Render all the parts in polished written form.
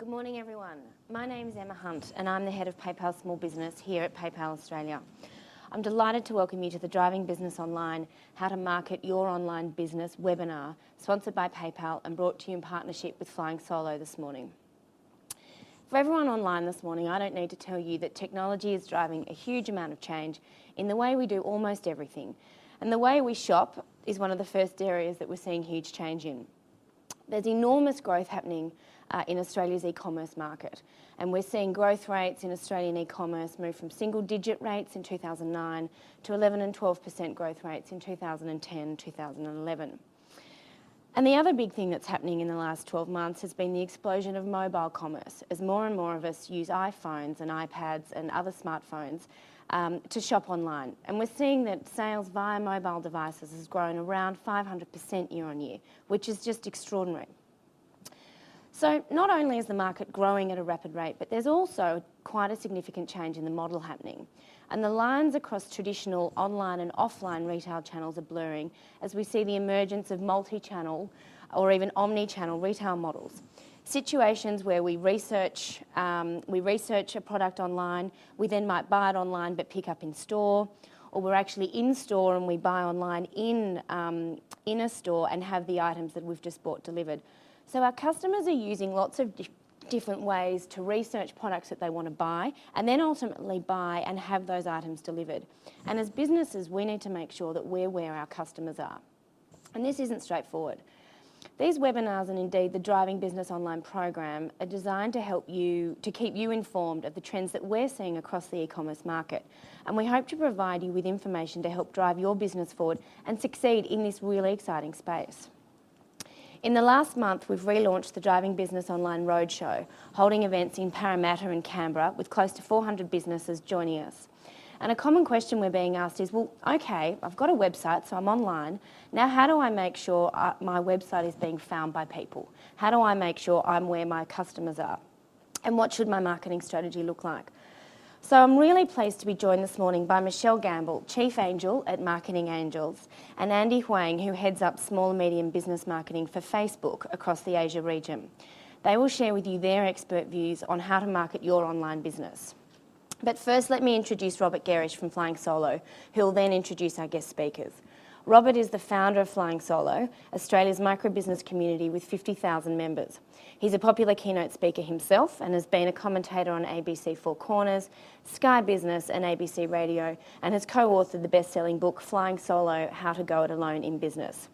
Good morning, everyone. My name is Emma Hunt, and I'm the head of PayPal Small Business here at PayPal Australia. I'm delighted to welcome you to the Driving Business Online, How to Market Your Online Business webinar, sponsored by PayPal and brought to you in partnership with Flying Solo this morning. For everyone online this morning, I don't need to tell you that technology is driving a huge amount of change in the way we do almost everything. And the way we shop is one of the first areas that we're seeing huge change in. There's enormous growth happening in Australia's e-commerce market, and we're seeing growth rates in Australian e-commerce move from single-digit rates in 2009 to 11 and 12% growth rates in 2010, 2011. And the other big thing that's happening in the last 12 months has been the explosion of mobile commerce, as more and more of us use iPhones and iPads and other smartphones to shop online. And we're seeing that sales via mobile devices has grown around 500% year on year, which is just extraordinary. So not only is the market growing at a rapid rate, but there's also quite a significant change in the model happening. And the lines across traditional online and offline retail channels are blurring as we see the emergence of multi-channel or even omni-channel retail models. Situations where we research a product online, we then might buy it online but pick up in store, or we're actually in store and we buy online in a store and have the items that we've just bought delivered. So our customers are using lots of different ways to research products that they want to buy and then ultimately buy and have those items delivered. And as businesses, we need to make sure that we're where our customers are. And this isn't straightforward. These webinars and indeed the Driving Business Online program are designed to help you, to keep you informed of the trends that we're seeing across the e-commerce market. And we hope to provide you with information to help drive your business forward and succeed in this really exciting space. In the last month, we've relaunched the Driving Business Online Roadshow, holding events in Parramatta and Canberra with close to 400 businesses joining us. And a common question we're being asked is, well, okay, I've got a website, so I'm online. Now, how do I make sure my website is being found by people? How do I make sure I'm where my customers are? And what should my marketing strategy look like? So I'm really pleased to be joined this morning by Michelle Gamble, Chief Angel at Marketing Angels, and Andy Huang, who heads up small and medium business marketing for Facebook across the Asia region. They will share with you their expert views on how to market your online business. But first, let me introduce Robert Gerish from Flying Solo, who will then introduce our guest speakers. Robert is the founder of Flying Solo, Australia's micro-business community with 50,000 members. He's a popular keynote speaker himself and has been a commentator on ABC Four Corners, Sky Business and ABC Radio, and has co-authored the best-selling book Flying Solo, How to Go It Alone in Business.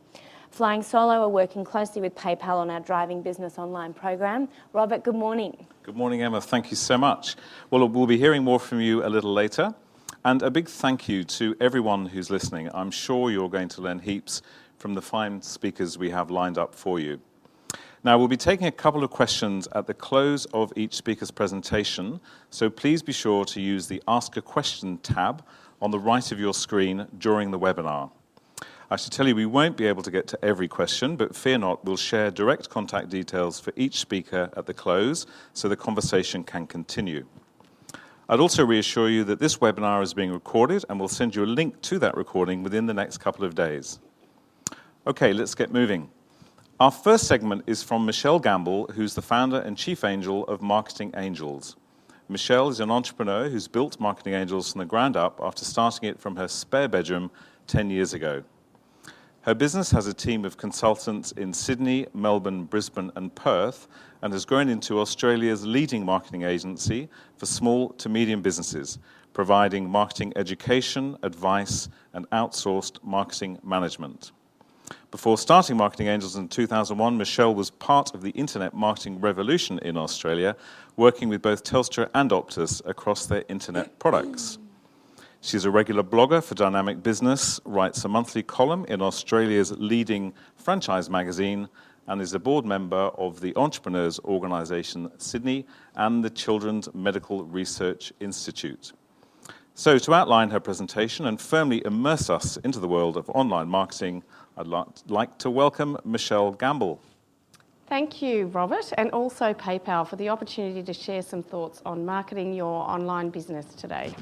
Flying Solo are working closely with PayPal on our Driving Business Online program. Robert, good morning. Good morning, Emma. Thank you so much. Well, we'll be hearing more from you a little later. And a big thank you to everyone who's listening. I'm sure you're going to learn heaps from the fine speakers we have lined up for you. Now, we'll be taking a couple of questions at the close of each speaker's presentation, so please be sure to use the Ask a Question tab on the right of your screen during the webinar. I should tell you we won't be able to get to every question, but fear not, we'll share direct contact details for each speaker at the close so the conversation can continue. I'd also reassure you that this webinar is being recorded and we'll send you a link to that recording within the next couple of days. Okay, let's get moving. Our first segment is from Michelle Gamble, who's the founder and chief angel of Marketing Angels. Michelle is an entrepreneur who's built Marketing Angels from the ground up after starting it from her spare bedroom 10 years ago. Her business has a team of consultants in Sydney, Melbourne, Brisbane and Perth, and has grown into Australia's leading marketing agency for small to medium businesses, providing marketing education, advice, and outsourced marketing management. Before starting Marketing Angels in 2001, Michelle was part of the internet marketing revolution in Australia, working with both Telstra and Optus across their internet products. She's a regular blogger for Dynamic Business, writes a monthly column in Australia's leading franchise magazine, and is a board member of the Entrepreneurs Organisation Sydney and the Children's Medical Research Institute. So to outline her presentation and firmly immerse us into the world of online marketing, I'd like to welcome Michelle Gamble. Thank you, Robert, and also PayPal for the opportunity to share some thoughts on marketing your online business today.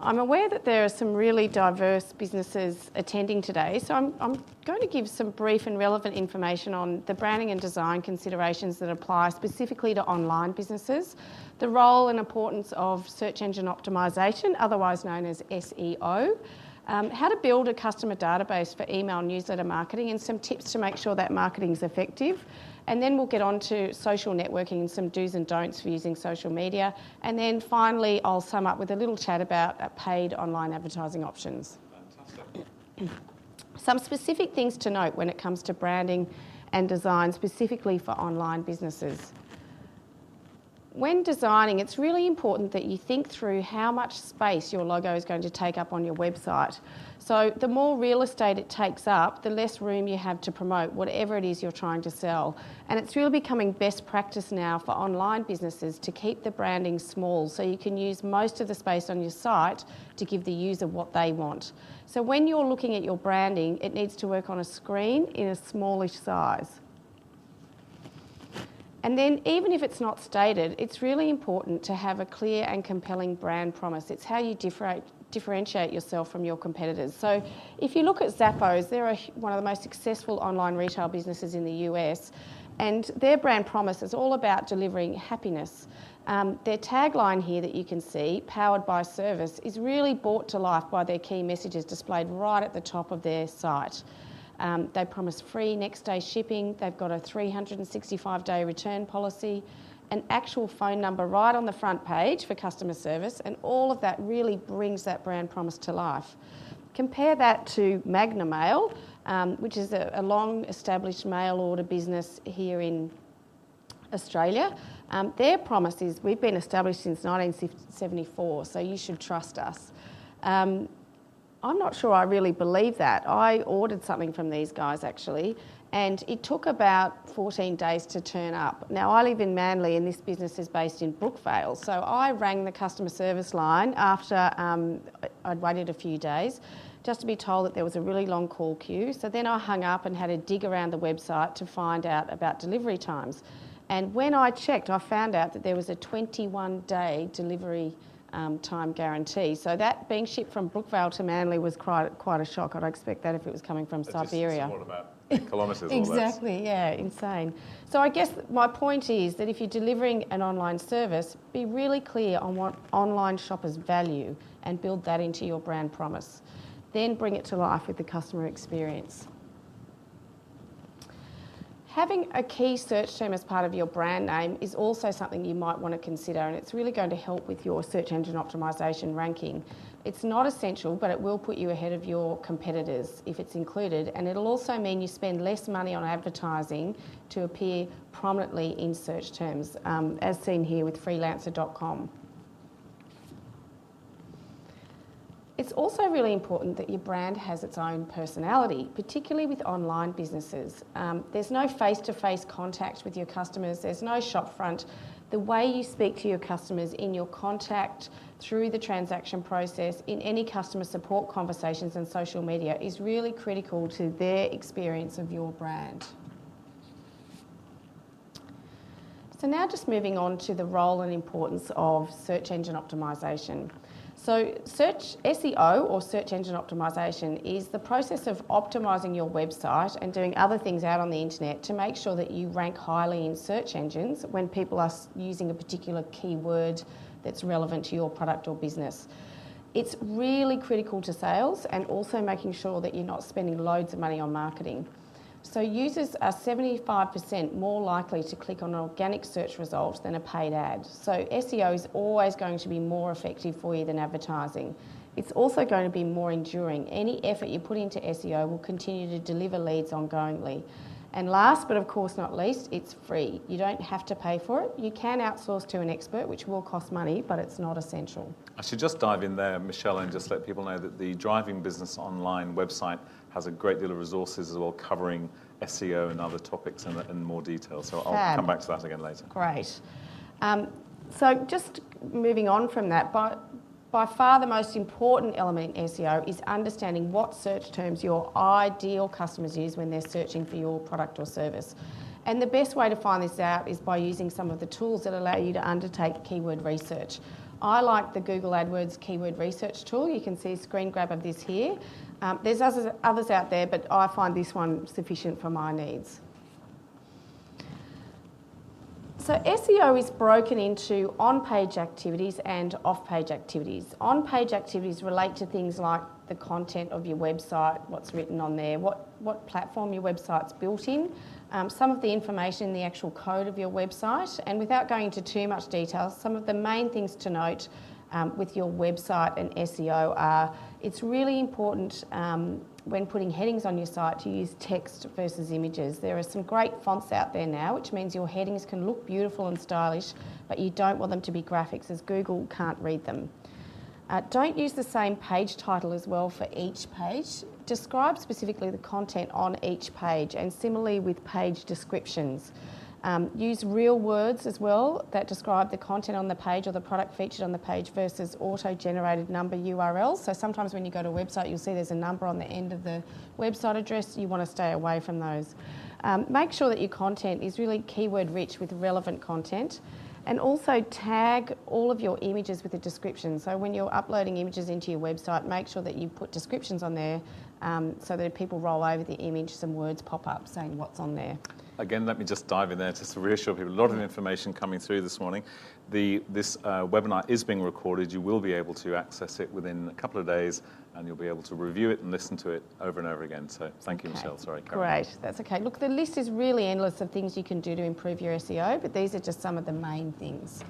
I'm aware that there are some really diverse businesses attending today, so I'm going to give some brief and relevant information on the branding and design considerations that apply specifically to online businesses, the role and importance of search engine optimisation, otherwise known as SEO, how to build a customer database for email newsletter marketing, and some tips to make sure that marketing is effective. And then we'll get on to social networking and some do's and don'ts for using social media. And then finally, I'll sum up with a little chat about paid online advertising options. Fantastic. Some specific things to note when it comes to branding and design, specifically for online businesses. When designing, it's really important that you think through how much space your logo is going to take up on your website. So the more real estate it takes up, the less room you have to promote whatever it is you're trying to sell. And it's really becoming best practice now for online businesses to keep the branding small so you can use most of the space on your site to give the user what they want. So when you're looking at your branding, it needs to work on a screen in a smallish size. And then even if it's not stated, it's really important to have a clear and compelling brand promise. It's how you differentiate yourself from your competitors. So if you look at Zappos, they're one of the most successful online retail businesses in the US, and their brand promise is all about delivering happiness. Their tagline here that you can see, powered by service, is really brought to life by their key messages displayed right at the top of their site. They promise free next day shipping. They've got a 365-day return policy, an actual phone number right on the front page for customer service, and all of that really brings that brand promise to life. Compare that to Magna Mail, which is a long-established mail order business here in Australia. Their promise is, we've been established since 1974, so you should trust us. I'm not sure I really believe that. I ordered something from these guys actually, and it took about 14 days to turn up. Now I live in Manly and this business is based in Brookvale, so I rang the customer service line after I'd waited a few days just to be told that there was a really long call queue. So then I hung up and had a dig around the website to find out about delivery times. And when I checked, I found out that there was a 21-day delivery time guarantee. So that being shipped from Brookvale to Manly was quite a shock. I'd expect that if it was coming from Siberia. What about 8 kilometres Exactly, yeah, insane. So I guess my point is that if you're delivering an online service, be really clear on what online shoppers value and build that into your brand promise. Then bring it to life with the customer experience. Having a key search term as part of your brand name is also something you might want to consider, and it's really going to help with your search engine optimisation ranking. It's not essential, but it will put you ahead of your competitors if it's included, and it'll also mean you spend less money on advertising to appear prominently in search terms, as seen here with freelancer.com. It's also really important that your brand has its own personality, particularly with online businesses. There's no face-to-face contact with your customers, there's no shopfront. The way you speak to your customers in your contact, through the transaction process, in any customer support conversations and social media is really critical to their experience of your brand. So now just moving on to the role and importance of search engine optimisation. So SEO, or search engine optimisation, is the process of optimising your website and doing other things out on the internet to make sure that you rank highly in search engines when people are using a particular keyword that's relevant to your product or business. It's really critical to sales and also making sure that you're not spending loads of money on marketing. So users are 75% more likely to click on an organic search result than a paid ad. So SEO is always going to be more effective for you than advertising. It's also going to be more enduring. Any effort you put into SEO will continue to deliver leads ongoingly. And last but of course not least, it's free. You don't have to pay for it. You can outsource to an expert, which will cost money, but it's not essential. I should just dive in there, Michelle, and just let people know that the Driving Business Online website has a great deal of resources as well, covering SEO and other topics in more detail. So I'll come back to that again later. Great. So just moving on from that, by far the most important element in SEO is understanding what search terms your ideal customers use when they're searching for your product or service. And the best way to find this out is by using some of the tools that allow you to undertake keyword research. I like the Google AdWords keyword research tool. You can see a screen grab of this here. There's others out there, but I find this one sufficient for my needs. So SEO is broken into on-page activities and off-page activities. On-page activities relate to things like the content of your website, what's written on there, what platform your website's built in, some of the information in the actual code of your website, and without going into too much detail, some of the main things to note with your website and SEO are it's really important when putting headings on your site to use text versus images. There are some great fonts out there now, which means your headings can look beautiful and stylish, but you don't want them to be graphics as Google can't read them. Don't use the same page title as well for each page. Describe specifically the content on each page, and similarly with page descriptions. Use real words as well that describe the content on the page or the product featured on the page versus auto-generated number URLs. So sometimes when you go to a website, you'll see there's a number on the end of the website address. You want to stay away from those. Make sure that your content is really keyword rich with relevant content. And also tag all of your images with a description. So when you're uploading images into your website, make sure that you put descriptions on there so that if people roll over the image, some words pop up saying what's on there. Again, let me just dive in there just to reassure people. A lot of information coming through this morning. This webinar is being recorded. You will be able to access it within a couple of days, and you'll be able to review it and listen to it over and over again. So thank you, Michelle. Sorry, Karen. Great, that's okay. Look, the list is really endless of things you can do to improve your SEO, but these are just some of the main things.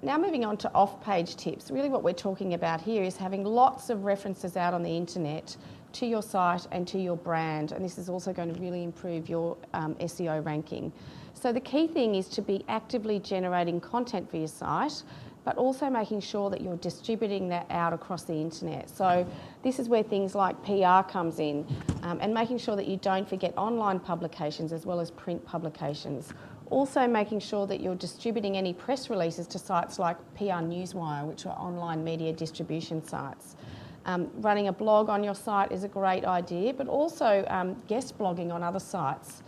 Now moving on to off-page tips. Really what we're talking about here is having lots of references out on the internet to your site and to your brand, and this is also going to really improve your SEO ranking. So the key thing is to be actively generating content for your site, but also making sure that you're distributing that out across the internet. So this is where things like PR comes in, and making sure that you don't forget online publications as well as print publications. Also making sure that you're distributing any press releases to sites like PR Newswire, which are online media distribution sites. Running a blog on your site is a great idea, but also guest blogging on other sites.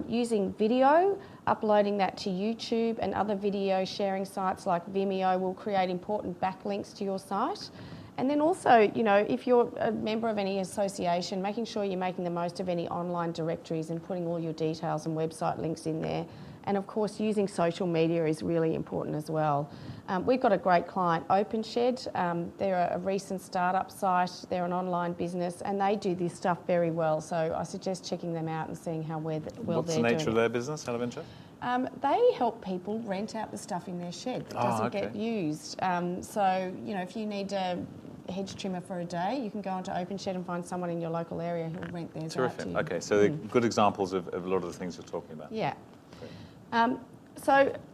Using video, uploading that to YouTube and other video sharing sites like Vimeo will create important backlinks to your site. And then also, you know, if you're a member of any association, making sure you're making the most of any online directories and putting all your details and website links in there. And of course, using social media is really important as well. We've got a great client, OpenShed. They're a recent startup site. They're an online business, and they do this stuff very well. So I suggest checking them out and seeing how well they're doing. What's the nature of their business, out of interest? They help people rent out the stuff in their shed that doesn't get used. So, you know, if you need a hedge trimmer for a day, you can go onto OpenShed and find someone in your local area who'll rent theirs out to you. Okay, so they're good examples of a lot of the things you're talking about. Yeah.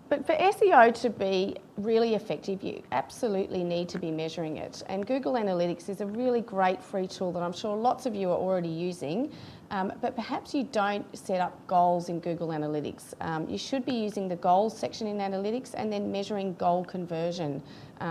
But for SEO to be really effective, you absolutely need to be measuring it. And Google Analytics is a really great free tool that I'm sure lots of you are already using, but perhaps you don't set up goals in Google Analytics. You should be using the goals section in Analytics and then measuring goal conversion.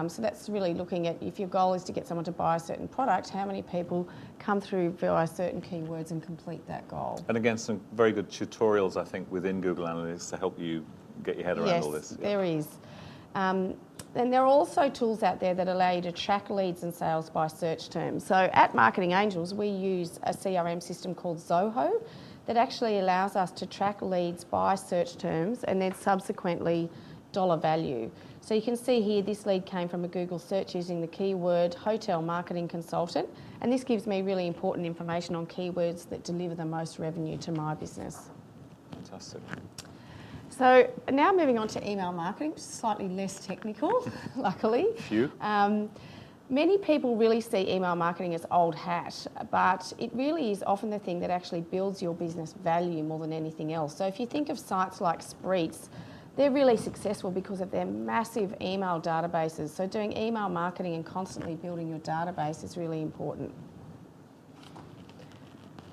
So that's really looking at if your goal is to get someone to buy a certain product, how many people come through via certain keywords and complete that goal. And again, some very good tutorials, I think, within Google Analytics to help you get your head around all this. Yes, there is. And there are also tools out there that allow you to track leads and sales by search terms. So at Marketing Angels, we use a CRM system called Zoho that actually allows us to track leads by search terms and then subsequently dollar value. So you can see here this lead came from a Google search using the keyword hotel marketing consultant, and this gives me really important information on keywords that deliver the most revenue to my business. Fantastic. So now moving on to email marketing, which is slightly less technical, luckily. Phew. Many people really see email marketing as old hat, but it really is often the thing that actually builds your business value more than anything else. So if you think of sites like Spreets, they're really successful because of their massive email databases. So doing email marketing and constantly building your database is really important.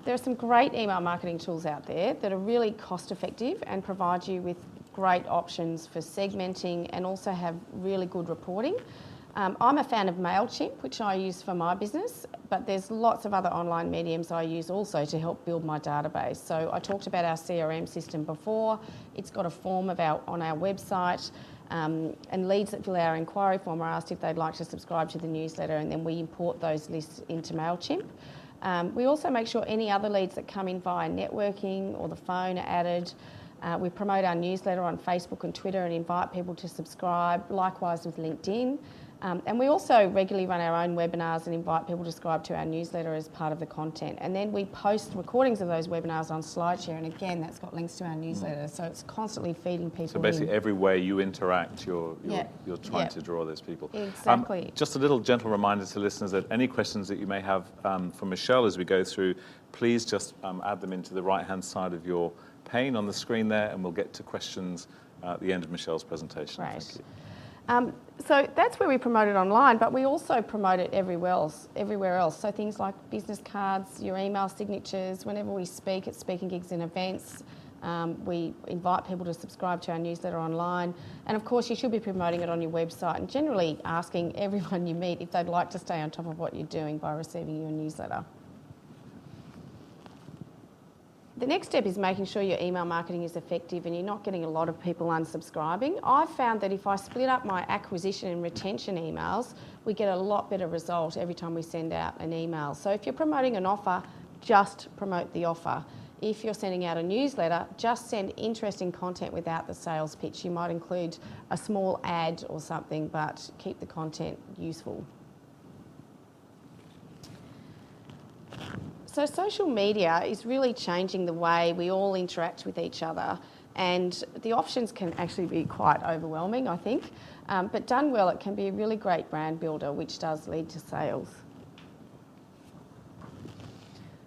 There are some great email marketing tools out there that are really cost effective and provide you with great options for segmenting and also have really good reporting. I'm a fan of MailChimp, which I use for my business, but there's lots of other online mediums I use also to help build my database. So I talked about our CRM system before. It's got a form on our website. And leads that fill our inquiry form are asked if they'd like to subscribe to the newsletter, and then we import those lists into MailChimp. We also make sure any other leads that come in via networking or the phone are added. We promote our newsletter on Facebook and Twitter and invite people to subscribe, likewise with LinkedIn. And we also regularly run our own webinars and invite people to subscribe to our newsletter as part of the content. And then we post recordings of those webinars on SlideShare, and again, that's got links to our newsletter. So it's constantly feeding people So basically, in. every way you interact, you're trying Yeah. to draw those people. Exactly. Just a little gentle reminder to listeners that any questions that you may have for Michelle as we go through, please just add them into the right-hand side of your pane on the screen there, and we'll get to questions at the end of Michelle's presentation. Right. Thank you. So that's where we promote it online, but we also promote it everywhere else. So things like business cards, your email signatures, whenever we speak at speaking gigs and events, we invite people to subscribe to our newsletter online. And of course, you should be promoting it on your website and generally asking everyone you meet if they'd like to stay on top of what you're doing by receiving your newsletter. The next step is making sure your email marketing is effective and you're not getting a lot of people unsubscribing. I've found that if I split up my acquisition and retention emails, we get a lot better result every time we send out an email. So if you're promoting an offer, just promote the offer. If you're sending out a newsletter, just send interesting content without the sales pitch. You might include a small ad or something, but keep the content useful. So social media is really changing the way we all interact with each other, and the options can actually be quite overwhelming, I think. But done well, it can be a really great brand builder, which does lead to sales.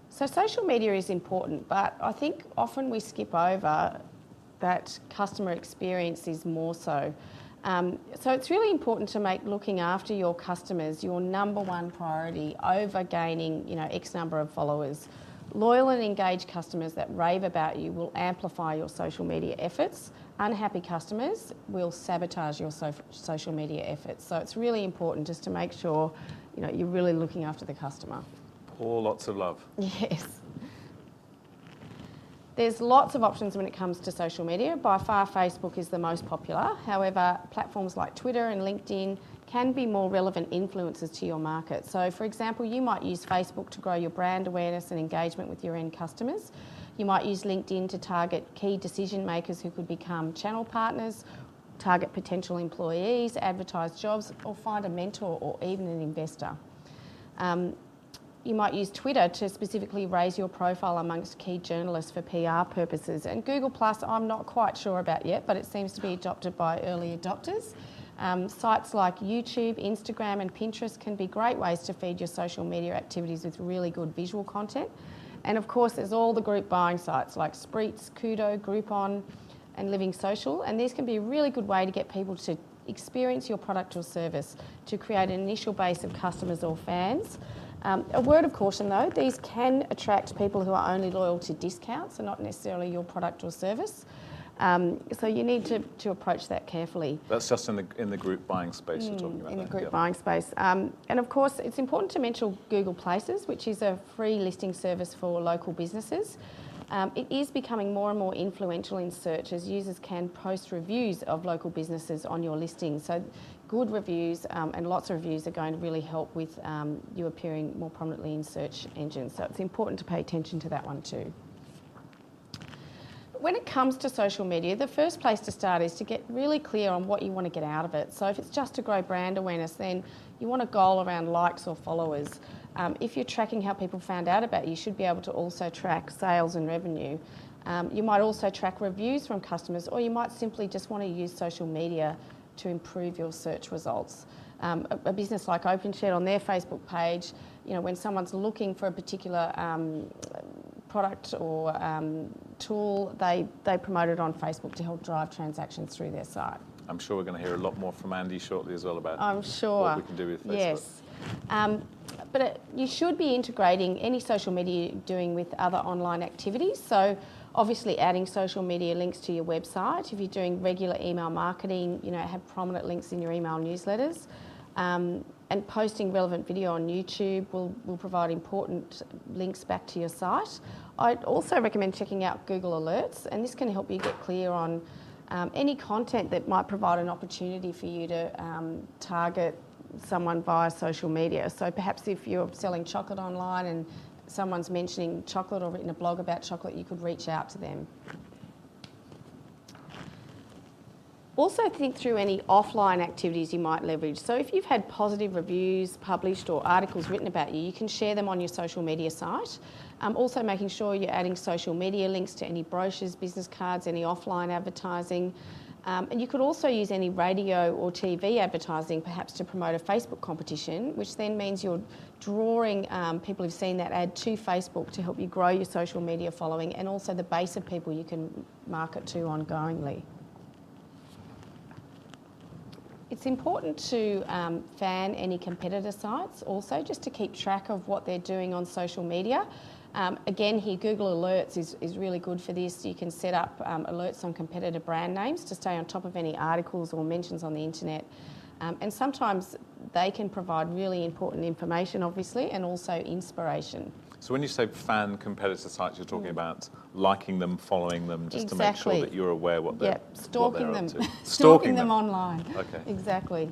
So social media is important, but I think often we skip over that customer experience is more so. So it's really important to make looking after your customers your number one priority over gaining, X number of followers. Loyal and engaged customers that rave about you will amplify your social media efforts. Unhappy customers will sabotage your social media efforts. So it's really important just to make sure, you're really looking after the customer. Pour lots of love. Yes. There's lots of options when it comes to social media. By far, Facebook is the most popular. However, platforms like Twitter and LinkedIn can be more relevant influencers to your market. So, for example, you might use Facebook to grow your brand awareness and engagement with your end customers. You might use LinkedIn to target key decision makers who could become channel partners, target potential employees, advertise jobs, or find a mentor or even an investor. You might use Twitter to specifically raise your profile amongst key journalists for PR purposes. And Google+, I'm not quite sure about yet, but it seems to be adopted by early adopters. Sites like YouTube, Instagram and Pinterest can be great ways to feed your social media activities with really good visual content. And of course, there's all the group buying sites like Spreets, Kudo, Groupon and Living Social. And these can be a really good way to get people to experience your product or service, to create an initial base of customers or fans. A word of caution though, these can attract people who are only loyal to discounts and not necessarily your product or service. So you need to approach that carefully. That's just in the group buying space you're talking about. In the group buying space. And of course, it's important to mention Google Places, which is a free listing service for local businesses. It is becoming more and more influential in search as users can post reviews of local businesses on your listing. So good reviews and lots of reviews are going to really help with you appearing more prominently in search engines. So it's important to pay attention to that one too. When it comes to social media, the first place to start is to get really clear on what you want to get out of it. So if it's just to grow brand awareness, then you want a goal around likes or followers. If you're tracking how people found out about you, you should be able to also track sales and revenue. You might also track reviews from customers, or you might simply just want to use social media to improve your search results. A business like OpenShed on their Facebook page, when someone's looking for a particular product or tool, they promote it on Facebook to help drive transactions through their site. I'm sure we're going to hear a lot more from Andy shortly as well about I'm sure. what we can do with Facebook. Yes. But you should be integrating any social media you're doing with other online activities. So obviously adding social media links to your website. If you're doing regular email marketing, have prominent links in your email newsletters. And posting relevant video on YouTube will provide important links back to your site. I'd also recommend checking out Google Alerts, and this can help you get clear on any content that might provide an opportunity for you to target someone via social media. So perhaps if you're selling chocolate online and someone's mentioning chocolate or written a blog about chocolate, you could reach out to them. Also think through any offline activities you might leverage. So if you've had positive reviews published or articles written about you, you can share them on your social media site. Also making sure you're adding social media links to any brochures, business cards, any offline advertising. And you could also use any radio or TV advertising perhaps to promote a Facebook competition, which then means you're drawing people who've seen that ad to Facebook to help you grow your social media following and also the base of people you can market to ongoingly. It's important to fan any competitor sites also, just to keep track of what they're doing on social media. Again, here Google Alerts is really good for this. You can set up alerts on competitor brand names to stay on top of any articles or mentions on the internet. And sometimes they can provide really important information, obviously, and also inspiration. So when you say fan competitor sites, you're talking about liking them, following them, just to make sure that you're aware what they're, stalking what they're them. up to. Stalking them online. Okay. Exactly.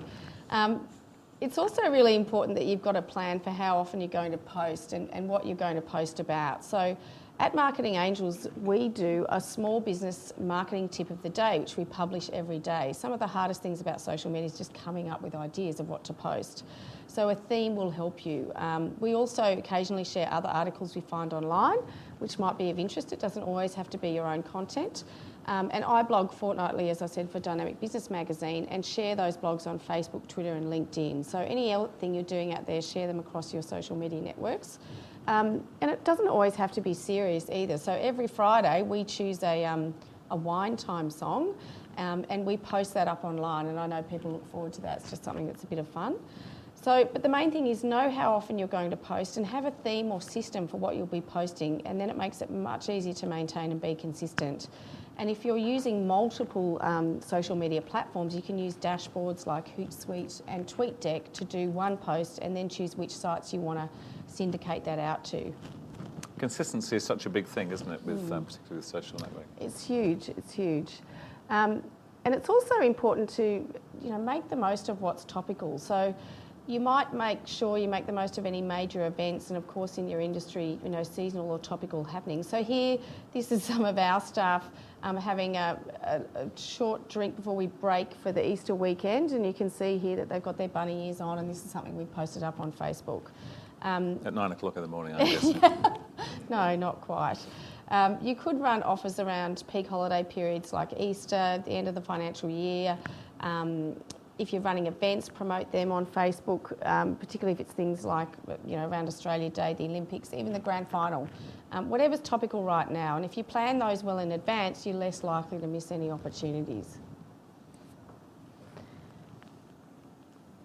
It's also really important that you've got a plan for how often you're going to post and what you're going to post about. So at Marketing Angels, we do a small business marketing tip of the day, which we publish every day. Some of the hardest things about social media is just coming up with ideas of what to post. So a theme will help you. We also occasionally share other articles we find online, which might be of interest. It doesn't always have to be your own content. And I blog fortnightly, as I said, for Dynamic Business Magazine and share those blogs on Facebook, Twitter and LinkedIn. So anything you're doing out there, share them across your social media networks. And it doesn't always have to be serious either. So every Friday we choose a wine time song and we post that up online, and I know people look forward to that. It's just something that's a bit of fun. So, but the main thing is know how often you're going to post and have a theme or system for what you'll be posting, and then it makes it much easier to maintain and be consistent. And if you're using multiple social media platforms, you can use dashboards like Hootsuite and TweetDeck to do one post and then choose which sites you want to syndicate that out to. Consistency is such a big thing, isn't it, with particularly with social networking? It's huge. It's huge. And it's also important to make the most of what's topical. So you might make sure you make the most of any major events and, of course, in your industry, seasonal or topical happenings. So here, this is some of our staff having a short drink before we break for the Easter weekend, and you can see here that they've got their bunny ears on, and this is something we posted up on Facebook. At 9 o'clock in the morning, I guess. No, not quite. You could run offers around peak holiday periods like Easter, the end of the financial year. If you're running events, promote them on Facebook, particularly if it's things like, around Australia Day, the Olympics, even the grand final. Whatever's topical right now. And if you plan those well in advance, you're less likely to miss any opportunities.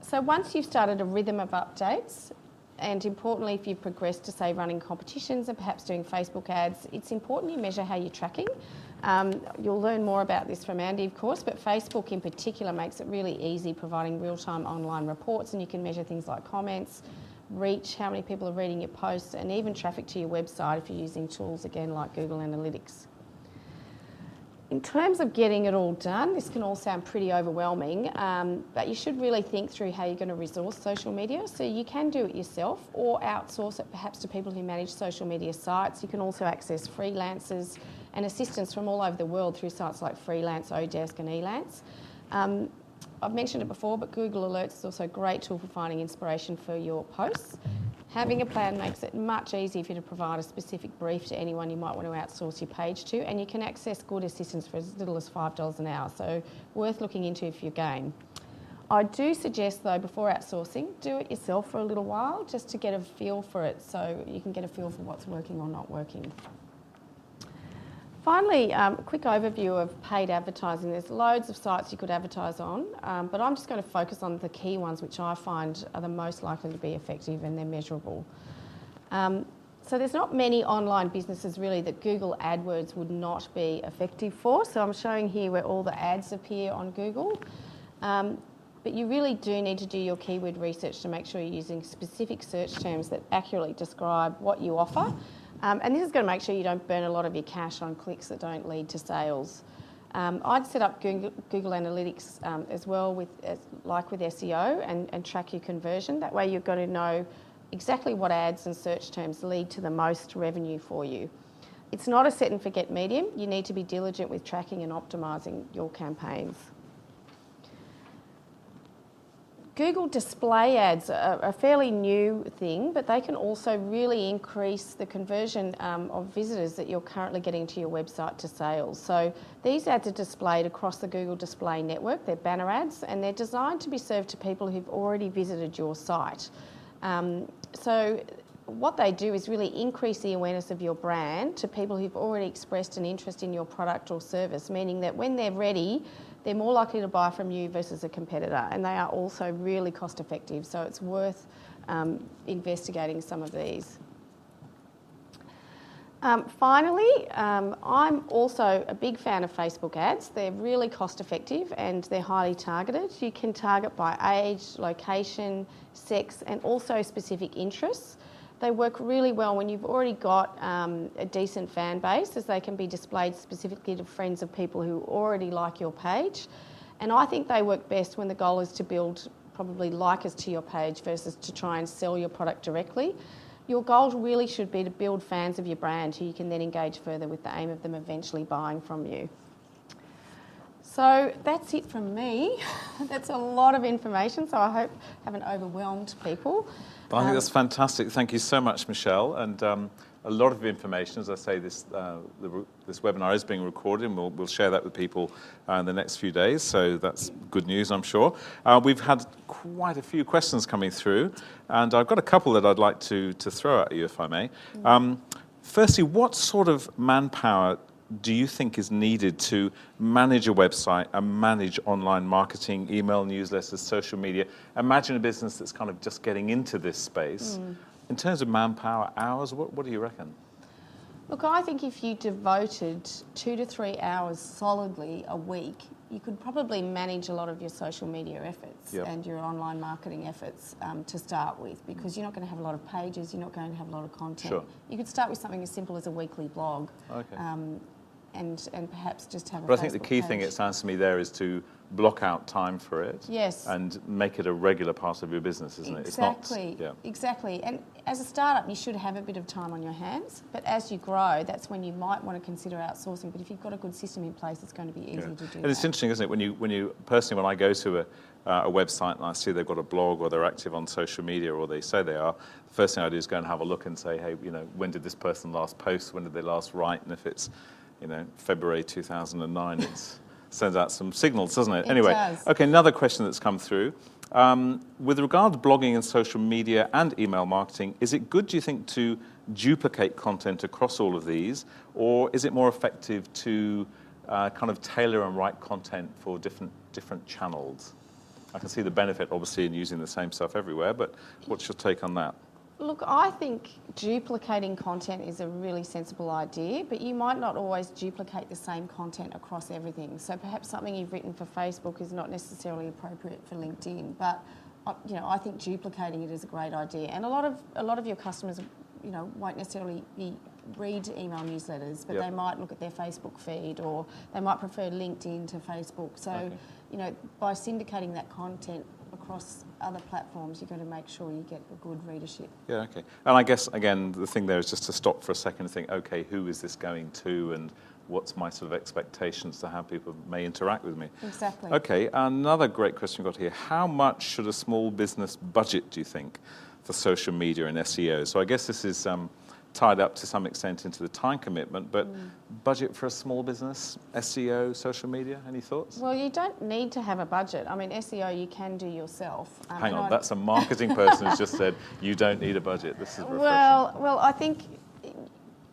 So once you've started a rhythm of updates, and importantly, if you've progressed to, say, running competitions and perhaps doing Facebook ads, it's important you measure how you're tracking. You'll learn more about this from Andy, of course, but Facebook in particular makes it really easy, providing real-time online reports, and you can measure things like comments, reach, how many people are reading your posts, and even traffic to your website if you're using tools, again, like Google Analytics. In terms of getting it all done, this can all sound pretty overwhelming, but you should really think through how you're going to resource social media. So you can do it yourself or outsource it perhaps to people who manage social media sites. You can also access freelancers and assistance from all over the world through sites like Freelance, Odesk and Elance. I've mentioned it before, but Google Alerts is also a great tool for finding inspiration for your posts. Having a plan makes it much easier for you to provide a specific brief to anyone you might want to outsource your page to, and you can access good assistance for as little as $5 an hour, so worth looking into if you're game. I do suggest, though, before outsourcing, do it yourself for a little while just to get a feel for it, so you can get a feel for what's working or not working. Finally, a quick overview of paid advertising. There's loads of sites you could advertise on, but I'm just going to focus on the key ones which I find are the most likely to be effective and they're measurable. So there's not many online businesses really that Google AdWords would not be effective for. So I'm showing here where all the ads appear on Google. But you really do need to do your keyword research to make sure you're using specific search terms that accurately describe what you offer. And this is going to make sure you don't burn a lot of your cash on clicks that don't lead to sales. I'd set up Google Analytics as well, like with SEO, and track your conversion. That way you're going to know exactly what ads and search terms lead to the most revenue for you. It's not a set and forget medium. You need to be diligent with tracking and optimising your campaigns. Google display ads are a fairly new thing, but they can also really increase the conversion of visitors that you're currently getting to your website to sales. So these ads are displayed across the Google Display Network. They're banner ads, and they're designed to be served to people who've already visited your site. So what they do is really increase the awareness of your brand to people who've already expressed an interest in your product or service, meaning that when they're ready, they're more likely to buy from you versus a competitor, and they are also really cost effective, so it's worth investigating some of these. Finally, I'm also a big fan of Facebook ads. They're really cost effective and they're highly targeted. You can target by age, location, sex, and also specific interests. They work really well when you've already got a decent fan base, as they can be displayed specifically to friends of people who already like your page. And I think they work best when the goal is to build probably likers to your page versus to try and sell your product directly. Your goal really should be to build fans of your brand who you can then engage further with the aim of them eventually buying from you. So that's it from me. That's a lot of information, so I hope I haven't overwhelmed people. I think that's fantastic. Thank you so much, Michelle. And a lot of information. As I say, this webinar is being recorded, and we'll share that with people in the next few days. So that's good news, I'm sure. We've had quite a few questions coming through, and I've got a couple that I'd like to throw at you, if I may. Firstly, what sort of manpower do you think is needed to manage a website and manage online marketing, email newsletters, social media? Imagine a business that's kind of just getting into this space. In terms of manpower, hours, what do you reckon? Look, I think if you devoted 2 to 3 hours solidly a week, you could probably manage a lot of your social media efforts and your online marketing efforts to start with, because you're not going to have a lot of pages, you're not going to have a lot of content. Sure. You could start with something as simple as a weekly blog. Okay. And perhaps just have a But I think the Facebook key page. thing, it sounds to me, there is to block out time for it. Yes. And make it a regular part of your business, isn't it? Exactly. It's not, Exactly. And as a startup, you should have a bit of time on your hands. But as you grow, that's when you might want to consider outsourcing. But if you've got a good system in place, it's going to be easy to do that. And it's interesting, isn't it? When you personally, when I go to a website and I see they've got a blog or they're active on social media or they say they are, the first thing I do is go and have a look and say, hey, when did this person last post? When did they last write? And if it's February 2009, it sends out some signals, doesn't it? Anyway, does. Okay, another question that's come through. With regard to blogging and social media and email marketing, is it good, do you think, to duplicate content across all of these, or is it more effective to kind of tailor and write content for different channels? I can see the benefit, obviously, in using the same stuff everywhere, but what's your take on that? Look, I think duplicating content is a really sensible idea, but you might not always duplicate the same content across everything. So perhaps something you've written for Facebook is not necessarily appropriate for LinkedIn, but I think duplicating it is a great idea. And a lot of your customers, won't necessarily read email newsletters, but they might look at their Facebook feed, or they might prefer LinkedIn to Facebook. So, by syndicating that content across other platforms, you're going to make sure you get a good readership. Yeah, okay. And I guess, again, the thing there is just to stop for a second and think, okay, who is this going to, and what's my sort of expectations to how people may interact with me? Exactly. Okay, another great question we've got here. How much should a small business budget, do you think, for social media and SEO? So I guess this is tied up to some extent into the time commitment, but budget for a small business, SEO, social media, any thoughts? Well, you don't need to have a budget. I mean, SEO you can do yourself. Hang on, that's a marketing person who's just said you don't need a budget. This is refreshing. Well, I think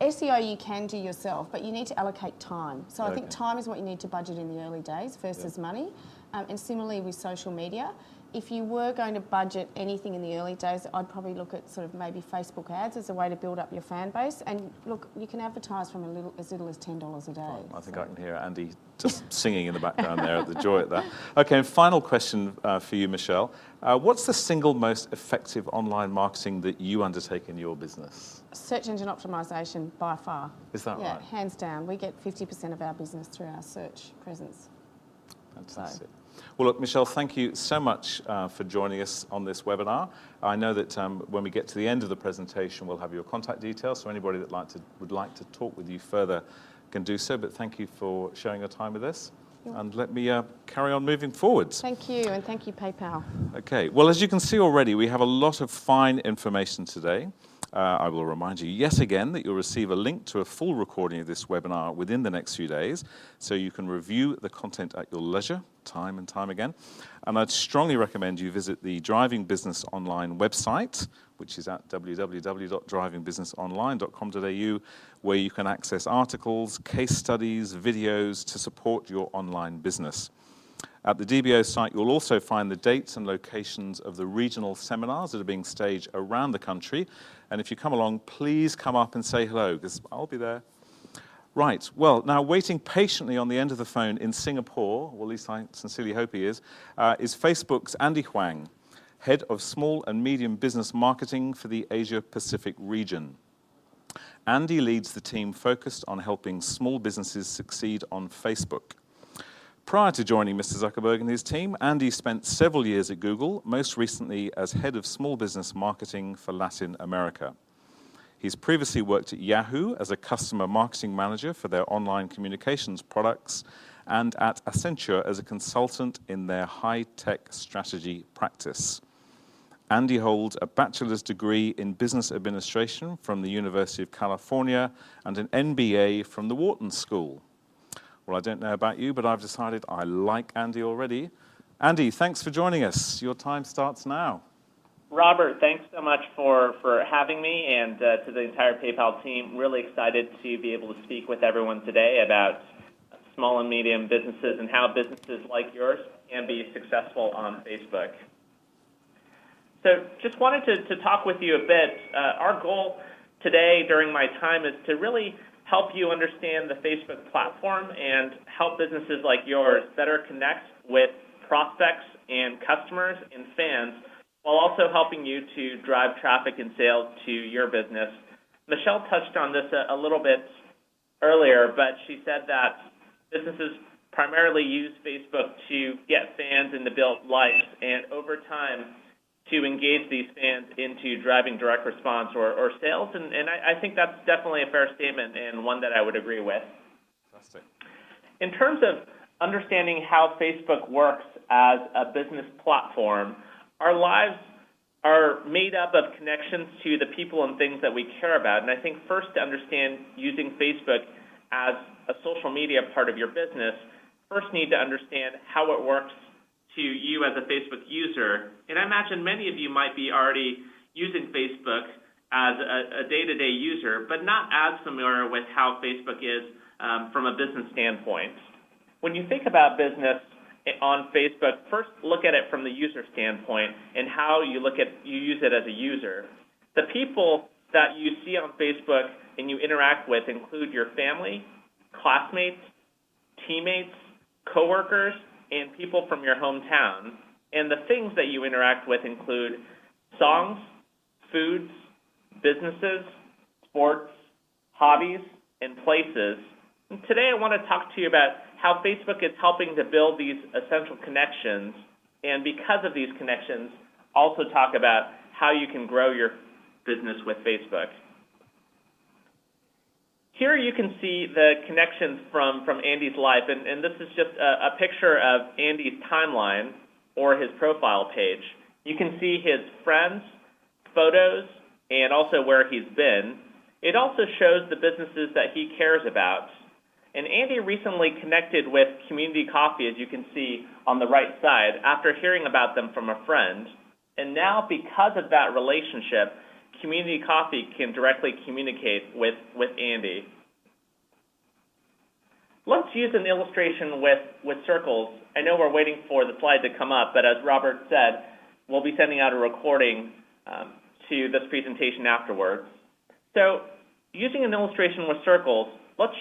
SEO you can do yourself, but you need to allocate time. So I think time is what you need to budget in the early days versus money. And similarly with social media, if you were going to budget anything in the early days, I'd probably look at sort of maybe Facebook ads as a way to build up your fan base. And look, you can advertise from as little as $10 a day. I think I can hear Andy just singing in the background there, the joy at that. Okay, and final question for you, Michelle. What's the single most effective online marketing that you undertake in your business? Search engine optimization by far. Is that right? Yeah, hands down. We get 50% of our business through our search presence. Fantastic. Well, look, Michelle, thank you so much for joining us on this webinar. I know that when we get to the end of the presentation, we'll have your contact details, so anybody that would like to talk with you further can do so, but thank you for sharing your time with us. And let me carry on moving forwards. Thank you, and thank you, PayPal. Okay, well, as you can see already, we have a lot of fine information today. I will remind you yet again that you'll receive a link to a full recording of this webinar within the next few days, so you can review the content at your leisure, time and time again. And I'd strongly recommend you visit the Driving Business Online website, which is at www.drivingbusinessonline.com.au, where you can access articles, case studies, videos to support your online business. At the DBO site, you'll also find the dates and locations of the regional seminars that are being staged around the country. And if you come along, please come up and say hello, because I'll be there. Right, well, now waiting patiently on the end of the phone in Singapore, or at least I sincerely hope he is Facebook's Andy Huang, Head of Small and Medium Business Marketing for the Asia-Pacific region. Andy leads the team focused on helping small businesses succeed on Facebook. Prior to joining Mr. Zuckerberg and his team, Andy spent several years at Google, most recently as Head of Small Business Marketing for Latin America. He's previously worked at Yahoo as a customer marketing manager for their online communications products and at Accenture as a consultant in their high-tech strategy practice. Andy holds a bachelor's degree in business administration from the University of California and an MBA from the Wharton School. Well, I don't know about you, but I've decided I like Andy already. Andy, thanks for joining us. Your time starts now. Robert, thanks so much for having me, and to the entire PayPal team. Really excited to be able to speak with everyone today about small and medium businesses and how businesses like yours can be successful on Facebook. So just wanted to talk with you a bit. Our goal today during my time is to really help you understand the Facebook platform and help businesses like yours better connect with prospects and customers and fans, while also helping you to drive traffic and sales to your business. Michelle touched on this a little bit earlier, but she said that businesses primarily use Facebook to get fans and to build likes, and over time to engage these fans into driving direct response or sales, and I think that's definitely a fair statement and one that I would agree with. Fantastic. In terms of understanding how Facebook works as a business platform, our lives are made up of connections to the people and things that we care about. And I think first to understand using Facebook as a social media part of your business, first need to understand how it works to you as a Facebook user. And I imagine many of you might be already using Facebook as a day-to-day user, but not as familiar with how Facebook is from a business standpoint. When you think about business on Facebook, first look at it from the user standpoint and how you use it as a user. The people that you see on Facebook and you interact with include your family, classmates, teammates, coworkers, and people from your hometown. And the things that you interact with include songs, foods, businesses, sports, hobbies, and places. And today I want to talk to you about how Facebook is helping to build these essential connections, and because of these connections, also talk about how you can grow your business with Facebook. Here you can see the connections from Andy's life, and this is just a picture of Andy's timeline or his profile page. You can see his friends, photos, and also where he's been. It also shows the businesses that he cares about. And Andy recently connected with Community Coffee, as you can see on the right side, after hearing about them from a friend. And now, because of that relationship, Community Coffee can directly communicate with Andy. let's use an illustration with circles. I know we're waiting for the slide to come up, but as Robert said, we'll be sending out a recording to this presentation afterwards. So using an illustration with circles, let's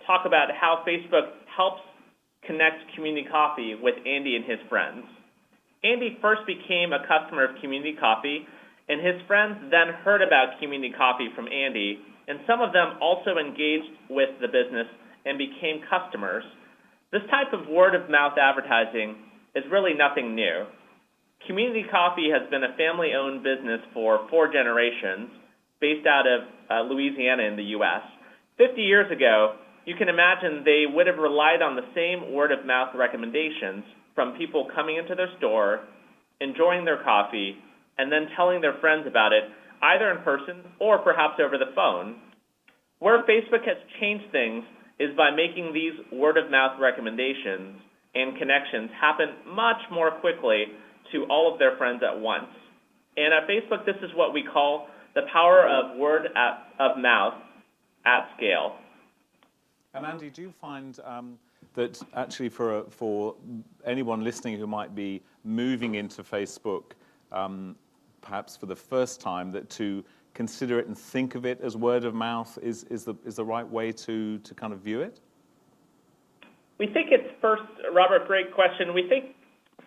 talk about how Facebook helps connect Community Coffee with Andy and his friends. Andy first became a customer of Community Coffee, and his friends then heard about Community Coffee from Andy, and some of them also engaged with the business and became customers. This type of word-of-mouth advertising is really nothing new. Community Coffee has been a family-owned business for 4 generations, based out of Louisiana in the U.S. 50 years ago, you can imagine they would have relied on the same word-of-mouth recommendations from people coming into their store, enjoying their coffee, and then telling their friends about it, either in person or perhaps over the phone. Where Facebook has changed things is by making these word-of-mouth recommendations and connections happen much more quickly to all of their friends at once. And at Facebook, this is what we call the power of word of mouth at scale. And Andy, do you find that actually for anyone listening who might be moving into Facebook, perhaps for the first time, that to consider it and think of it as word of mouth is the right way to kind of view it? We think it's first, Robert, great question. We think,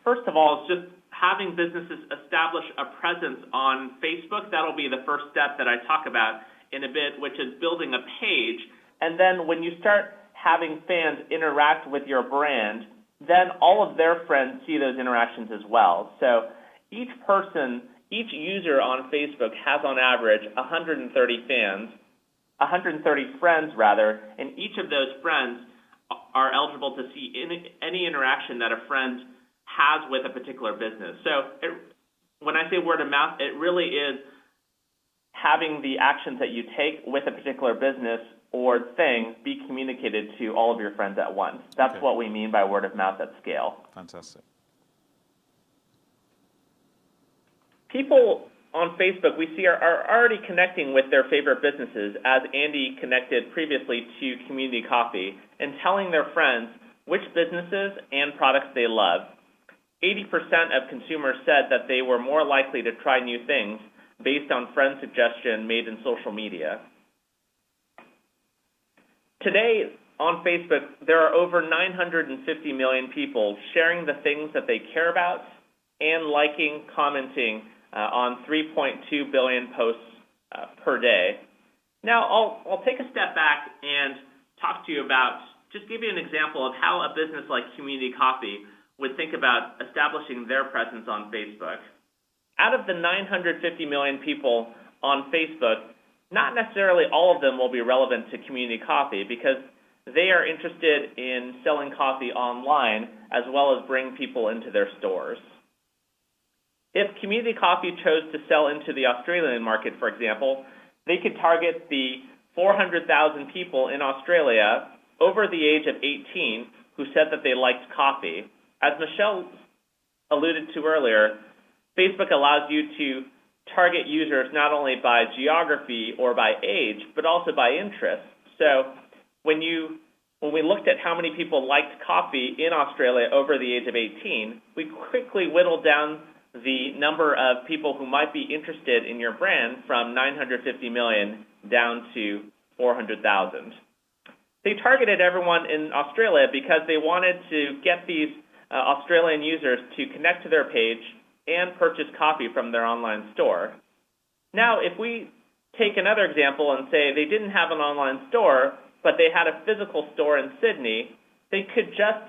first of all, it's just having businesses establish a presence on Facebook. That'll be the first step that I talk about in a bit, which is building a page. And then when you start having fans interact with your brand, then all of their friends see those interactions as well. So each person, each user on Facebook has on average 130 fans, 130 friends rather, and each of those friends are eligible to see any interaction that a friend has with a particular business. So when I say word of mouth, it really is having the actions that you take with a particular business or thing be communicated to all of your friends at once. That's what we mean by word of mouth at scale. Fantastic. People on Facebook we see are already connecting with their favorite businesses, as Andy connected previously to Community Coffee, and telling their friends which businesses and products they love. 80% of consumers said that they were more likely to try new things based on friend suggestion made in social media. Today on Facebook, there are over 950 million people sharing the things that they care about and liking, commenting on 3.2 billion posts per day. Now, I'll take a step back and talk to you about, just give you an example of how a business like Community Coffee would think about establishing their presence on Facebook. Out of the 950 million people on Facebook, not necessarily all of them will be relevant to Community Coffee because they are interested in selling coffee online as well as bring people into their stores. If Community Coffee chose to sell into the Australian market, for example, they could target the 400,000 people in Australia over the age of 18 who said that they liked coffee. As Michelle alluded to earlier, Facebook allows you to target users not only by geography or by age, but also by interest. So when we looked at how many people liked coffee in Australia over the age of 18, we quickly whittled down the number of people who might be interested in your brand from 950 million down to 400,000. They targeted everyone in Australia because they wanted to get these Australian users to connect to their page and purchase coffee from their online store. Now, if we take another example and say they didn't have an online store, but they had a physical store in Sydney, they could just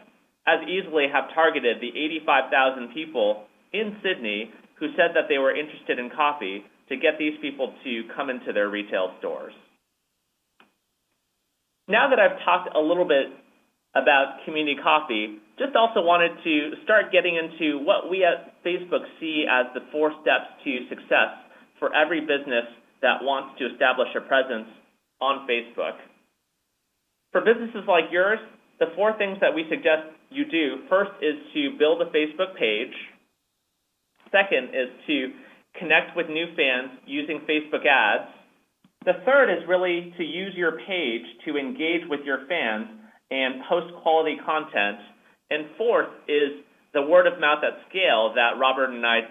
as easily have targeted the 85,000 people in Sydney who said that they were interested in coffee to get these people to come into their retail stores. Now that I've talked a little bit about Community Coffee, just also wanted to start getting into what we at Facebook see as the 4 steps to success for every business that wants to establish a presence on Facebook. For businesses like yours, the 4 things that we suggest you do, first is to build a Facebook page. Second is to connect with new fans using Facebook ads. The third is really to use your page to engage with your fans and post quality content. And fourth is the word of mouth at scale that Robert and I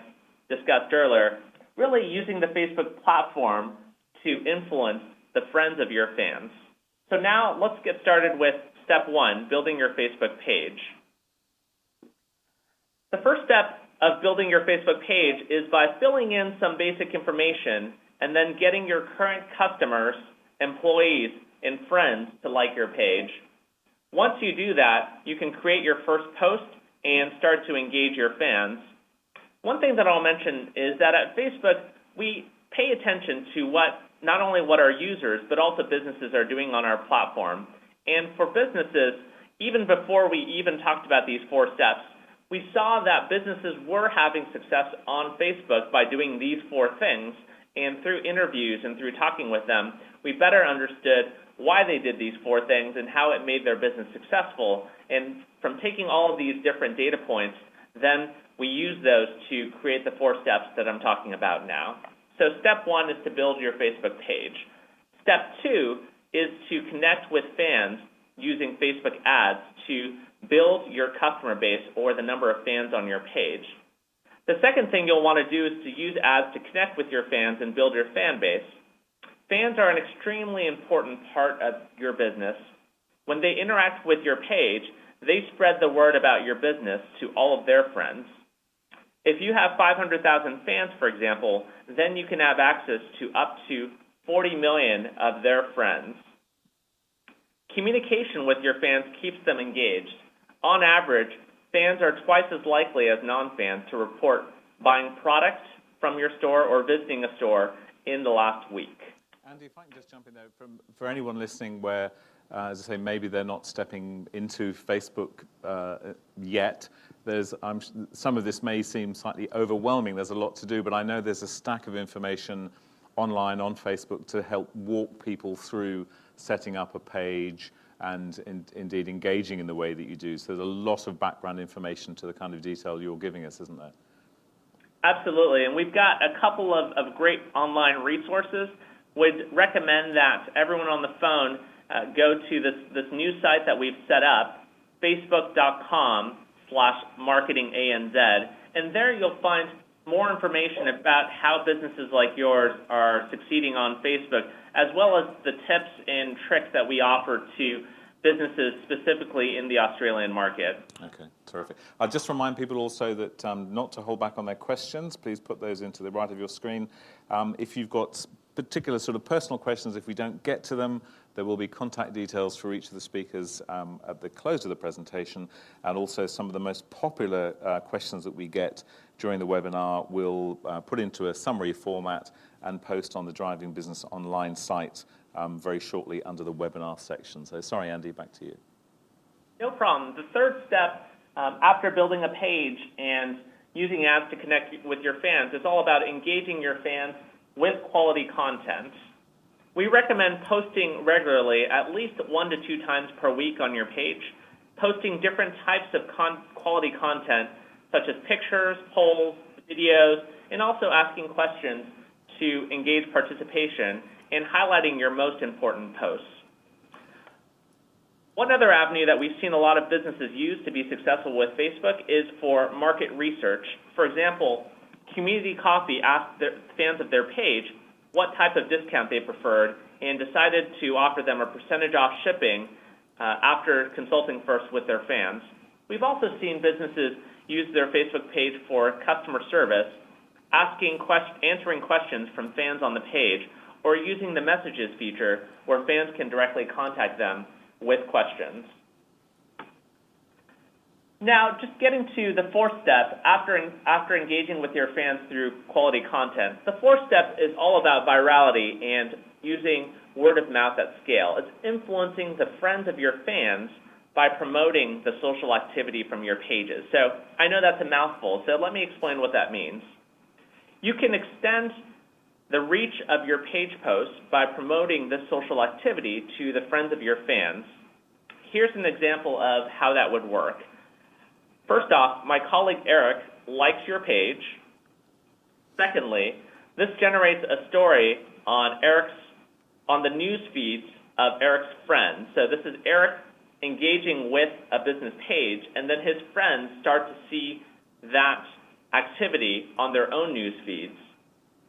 discussed earlier, really using the Facebook platform to influence the friends of your fans. So now let's get started with step one, building your Facebook page. The first step of building your Facebook page is by filling in some basic information and then getting your current customers, employees, and friends to like your page. Once you do that, you can create your first post and start to engage your fans. One thing that I'll mention is that at Facebook, we pay attention to not only what our users, but also businesses are doing on our platform. And for businesses, even before we even talked about these 4 steps, we saw that businesses were having success on Facebook by doing these 4 things. And through interviews and through talking with them, we better understood why they did these 4 things and how it made their business successful. And from taking all of these different data points, then we use those to create the 4 steps that I'm talking about now. So step 1 is to build your Facebook page. Step 2 is to connect with fans using Facebook ads to build your customer base or the number of fans on your page. The second thing you'll want to do is to use ads to connect with your fans and build your fan base. Fans are an extremely important part of your business. When they interact with your page, they spread the word about your business to all of their friends. If you have 500,000 fans, for example, then you can have access to up to 40 million of their friends. Communication with your fans keeps them engaged. On average, fans are twice as likely as non-fans to report buying products from your store or visiting a store in the last week. Andy, if I can just jump in there, for anyone listening where, as I say, maybe they're not stepping into Facebook yet, some of this may seem slightly overwhelming. There's a lot to do, but I know there's a stack of information online on Facebook to help walk people through setting up a page and indeed engaging in the way that you do. So there's a lot of background information to the kind of detail you're giving us, isn't there? Absolutely, and we've got a couple of great online resources. Would recommend that everyone on the phone go to this new site that we've set up, facebook.com/marketinganz, and there you'll find more information about how businesses like yours are succeeding on Facebook, as well as the tips and tricks that we offer to businesses specifically in the Australian market. Okay, terrific. I'll just remind people also that not to hold back on their questions. Please put those into the right of your screen. If you've got particular sort of personal questions, if we don't get to them, there will be contact details for each of the speakers at the close of the presentation, and also some of the most popular questions that we get during the webinar we'll put into a summary format and post on the Driving Business Online site very shortly under the webinar section. So sorry, Andy, back to you. No problem. The third step after building a page and using ads to connect with your fans is all about engaging your fans with quality content. We recommend posting regularly, at least 1 to 2 times per week on your page, posting different types of quality content, such as pictures, polls, videos, and also asking questions to engage participation and highlighting your most important posts. One other avenue that we've seen a lot of businesses use to be successful with Facebook is for market research. For example, Community Coffee asked their fans of their page what type of discount they preferred and decided to offer them a percentage off shipping after consulting first with their fans. We've also seen businesses use their Facebook page for customer service, answering questions from fans on the page, or using the messages feature where fans can directly contact them with questions. Now, just getting to the fourth step, after engaging with your fans through quality content, the fourth step is all about virality and using word of mouth at scale. It's influencing the friends of your fans by promoting the social activity from your pages. So I know that's a mouthful, so let me explain what that means. You can extend the reach of your page posts by promoting this social activity to the friends of your fans. Here's an example of how that would work. First off, my colleague Eric likes your page. Secondly, this generates a story on the news feeds of Eric's friends. So this is Eric engaging with a business page, and then his friends start to see that activity on their own news feeds.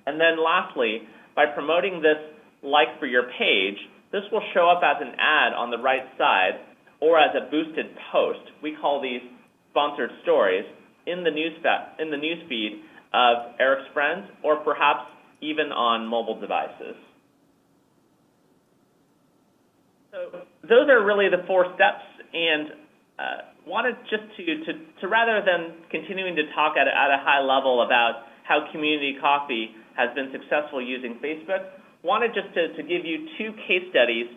And then lastly, by promoting this like for your page, this will show up as an ad on the right side or as a boosted post. We call these sponsored stories in the news feed of Eric's friends, or perhaps even on mobile devices. So those are really the 4 steps, and wanted just to rather than continuing to talk at a high level about how Community Coffee has been successful using Facebook, wanted just to give you 2 case studies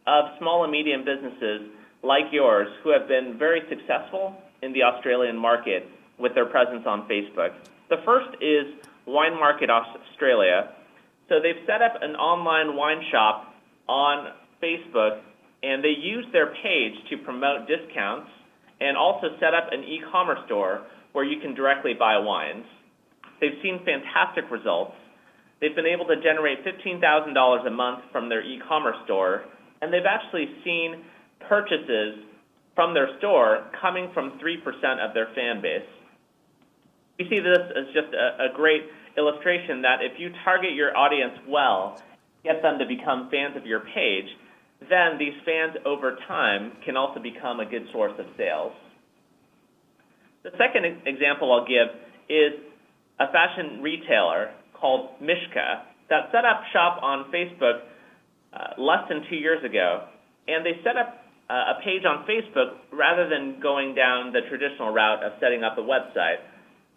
of small and medium businesses like yours who have been very successful in the Australian market with their presence on Facebook. The first is Wine Market Australia. So they've set up an online wine shop on Facebook, and they use their page to promote discounts and also set up an e-commerce store where you can directly buy wines. They've seen fantastic results. They've been able to generate $15,000 a month from their e-commerce store, and they've actually seen purchases from their store coming from 3% of their fan base. We see this as just a great illustration that if you target your audience well, get them to become fans of your page, then these fans over time can also become a good source of sales. The second example I'll give is a fashion retailer called Mishka that set up shop on Facebook less than 2 years ago, and they set up a page on Facebook rather than going down the traditional route of setting up a website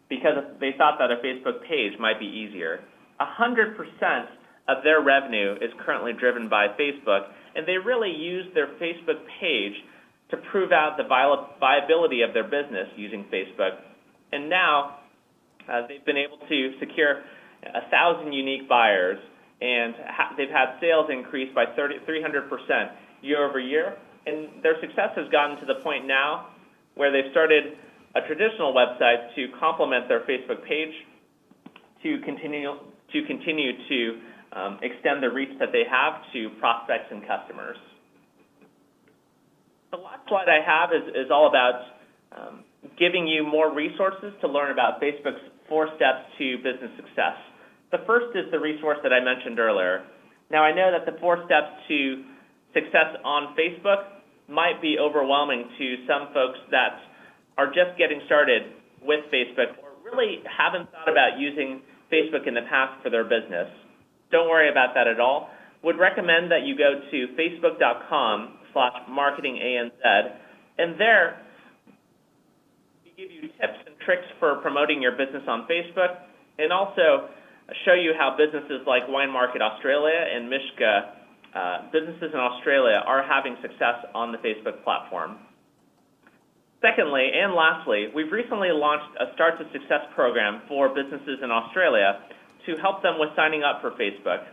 because they thought that a Facebook page might be easier. 100% of their revenue is currently driven by Facebook, and they really use their Facebook page to prove out the viability of their business using Facebook. And now they've been able to secure 1,000 unique buyers, and they've had sales increase by 300% year over year. And their success has gotten to the point now where they've started a traditional website to complement their Facebook page to continue to extend the reach that they have to prospects and customers. The last slide I have is all about giving you more resources to learn about Facebook's 4 steps to business success. The first is the resource that I mentioned earlier. Now, I know that the 4 steps to success on Facebook might be overwhelming to some folks that are just getting started with Facebook or really haven't thought about using Facebook in the past for their business. Don't worry about that at all. Would recommend that you go to facebook.com/marketinganz, and there we give you tips and tricks for promoting your business on Facebook, and also show you how businesses like Wine Market Australia and Mishka, businesses in Australia, are having success on the Facebook platform. Secondly, and lastly, we've recently launched a Start to Success program for businesses in Australia to help them with signing up for Facebook.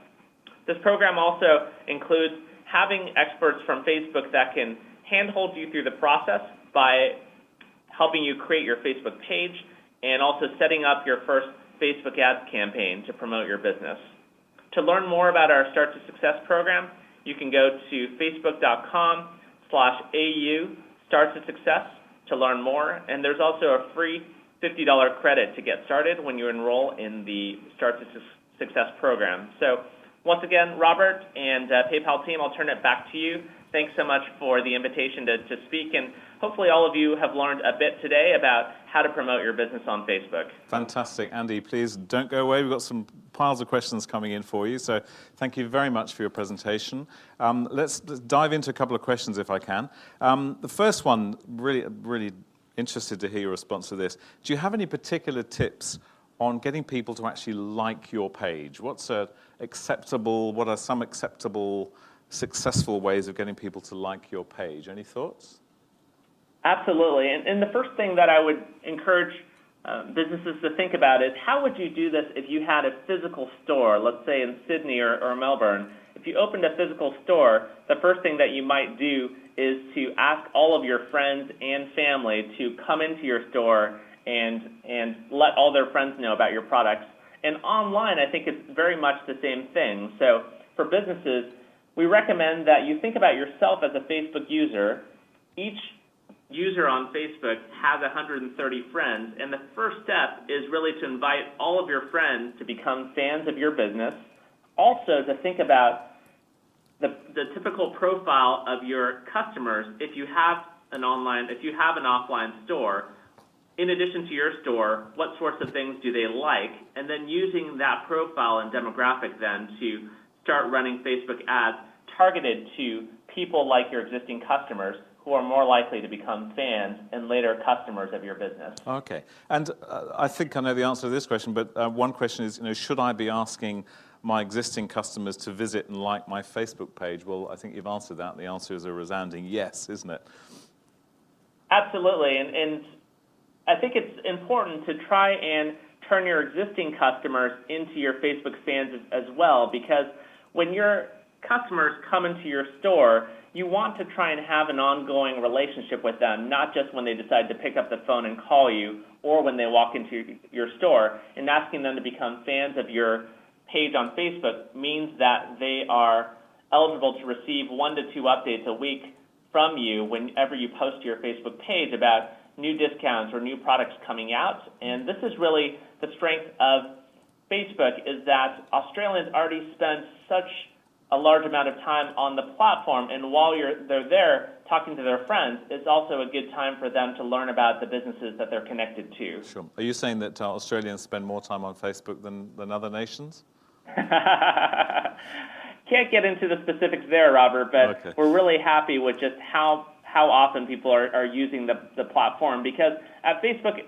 This program also includes having experts from Facebook that can handhold you through the process by helping you create your Facebook page and also setting up your first Facebook ads campaign to promote your business. To learn more about our Start to Success program, you can go to facebook.com/AU Start to Success to learn more, and there's also a free $50 credit to get started when you enroll in the Start to Success program. So once again, Robert and PayPal team, I'll turn it back to you. Thanks so much for the invitation to speak, and hopefully all of you have learned a bit today about how to promote your business on Facebook. Fantastic. Andy, please don't go away. We've got some piles of questions coming in for you, so thank you very much for your presentation. Let's dive into a couple of questions if I can. The first one, really interested to hear your response to this. Do you have any particular tips on getting people to actually like your page? What are some acceptable, successful ways of getting people to like your page? Any thoughts? Absolutely. And the first thing that I would encourage businesses to think about is how would you do this if you had a physical store, let's say in Sydney or Melbourne. If you opened a physical store, the first thing that you might do is to ask all of your friends and family to come into your store and let all their friends know about your products. And online, I think it's very much the same thing. So for businesses, we recommend that you think about yourself as a Facebook user each user on Facebook has 130 friends, and the first step is really to invite all of your friends to become fans of your business. Also, to think about the typical profile of your customers. If you have an offline store, in addition to your store, what sorts of things do they like? And then using that profile and demographic then to start running Facebook ads targeted to people like your existing customers who are more likely to become fans and later customers of your business. Okay. And I think I know the answer to this question, but one question is, should I be asking my existing customers to visit and like my Facebook page? Well, I think you've answered that. The answer is a resounding yes, isn't it? Absolutely. And I think it's important to try and turn your existing customers into your Facebook fans as well, because when your customers come into your store, you want to try and have an ongoing relationship with them, not just when they decide to pick up the phone and call you or when they walk into your store. And asking them to become fans of your page on Facebook means that they are eligible to receive 1 to 2 updates a week from you whenever you post to your Facebook page about new discounts or new products coming out. And this is really the strength of Facebook, is that Australians already spend such a large amount of time on the platform, and while they're there talking to their friends, it's also a good time for them to learn about the businesses that they're connected to. Sure. Are you saying that Australians spend more time on Facebook than other nations? Can't get into the specifics there, Robert, but okay. We're really happy with just how often people are using the platform, because at Facebook,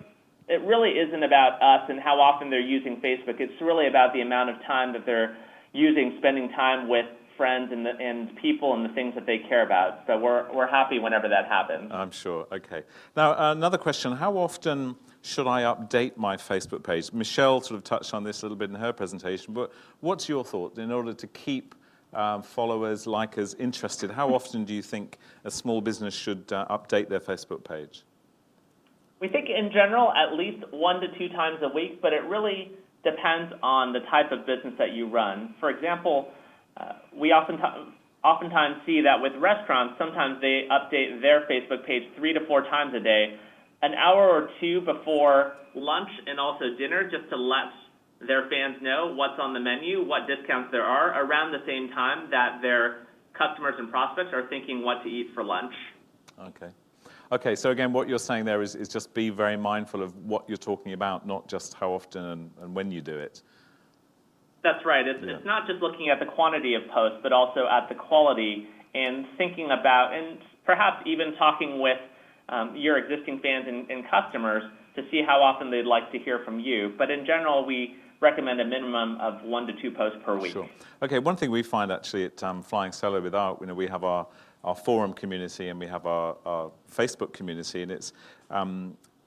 it really isn't about us and how often they're using Facebook. It's really about the amount of time that they're spending time with friends and people and the things that they care about. So we're happy whenever that happens. I'm sure. Okay. Now, another question. How often should I update my Facebook page? Michelle sort of touched on this a little bit in her presentation, but what's your thought in order to keep followers, likers interested? How often do you think a small business should update their Facebook page? We think in general at least 1 to 2 times a week, but it really depends on the type of business that you run. For example, we oftentimes see that with restaurants, sometimes they update their Facebook page 3 to 4 times a day, an hour or 2 before lunch and also dinner, just to let their fans know what's on the menu, what discounts there are, around the same time that their customers and prospects are thinking what to eat for lunch. Okay, so again, what you're saying there is just be very mindful of what you're talking about, not just how often and when you do it. That's right. It's not just looking at the quantity of posts, but also at the quality, and thinking about, and perhaps even talking with your existing fans and customers to see how often they'd like to hear from you. But in general, we recommend a minimum of 1 to 2 posts per week. Sure. Okay, one thing we find actually at Flying Solo with we have our forum community and we have our Facebook community, and it's